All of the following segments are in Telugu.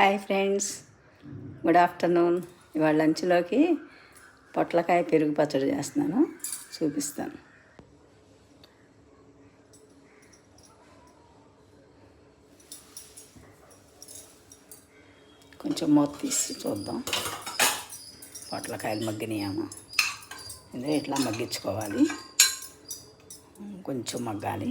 Hi friends, good afternoon. ఇవాళ లంచ్లోకి పొట్లకాయ పెరుగు పచ్చడి చేస్తున్నాను, చూపిస్తాను. కొంచెం మూత తీసి చూద్దాం పొట్లకాయలు మగ్గినాయేమో. ఇదే ఇట్లా మగ్గించుకోవాలి, కొంచెం మగ్గాలి.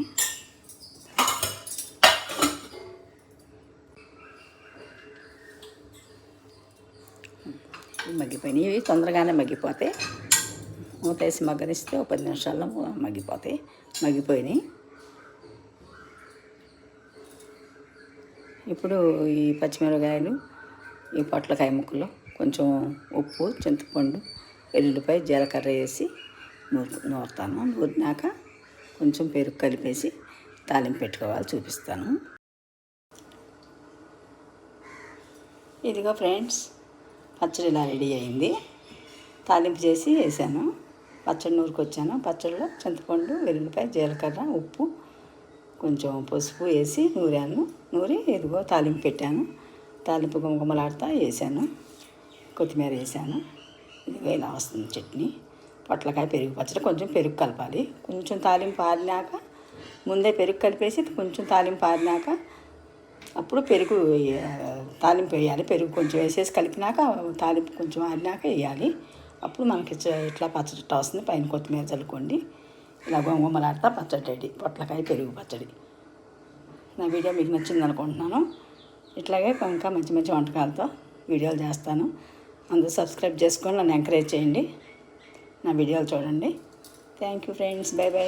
మగ్గిపోయినాయి, ఇవి తొందరగానే మగ్గిపోతాయి. మూతేసి మగ్గనిస్తే ఒక 10 నిమిషాల్లో మగ్గిపోతాయి. మగ్గిపోయినాయి. ఇప్పుడు ఈ పచ్చిమిరపకాయలు, ఈ పొట్లకాయ ముక్కలు, కొంచెం ఉప్పు, చింతపండు, వెల్లుల్లిపాయ, జీలకర్ర వేసి నూరుతాను. నూరినాక కొంచెం పెరుగు కలిపేసి తాలింపు పెట్టుకోవాలి, చూపిస్తాను. ఇదిగో ఫ్రెండ్స్, పచ్చడి ఇలా రెడీ అయింది. తాలింపు చేసి వేసాను, పచ్చడి నూరుకొచ్చాను. పచ్చడిలో చింతపండు, వెల్లుల్లిపాయ, జీలకర్ర, ఉప్పు, కొంచెం పసుపు వేసి నూరాను. నూరి ఇదిగో తాలింపు పెట్టాను. తాలింపు గుమగుమలాడుతా వేసాను, కొత్తిమీర వేసాను. ఇదిగో ఇలా వస్తుంది చట్నీ. పొట్లకాయ పెరుగు పచ్చడి. కొంచెం పెరుగు కలపాలి. కొంచెం తాలింపు ఆరినాక, ముందే పెరుగు కలిపేసి కొంచెం తాలింపు ఆరినాక అప్పుడు పెరుగు తాలింపు వేయాలి. పెరుగు కొంచెం వేసేసి కలిపినాక తాలింపు కొంచెం ఆరినాక వేయాలి. అప్పుడు మనకి ఇట్లా పచ్చడి వస్తుంది. పైన కొత్తిమీర చల్లుకోండి. ఇలా గుమగుమలాడుతా పచ్చడి రెడీ, పొట్లకాయ పెరుగు పచ్చడి. నా వీడియో మీకు నచ్చింది అనుకుంటున్నాను. ఇట్లాగే ఇంకా మంచి మంచి వంటకాలతో వీడియోలు చేస్తాను. అందరూ సబ్స్క్రైబ్ చేసుకొని నన్ను ఎంకరేజ్ చేయండి. నా వీడియోలు చూడండి. Thank you friends, by by.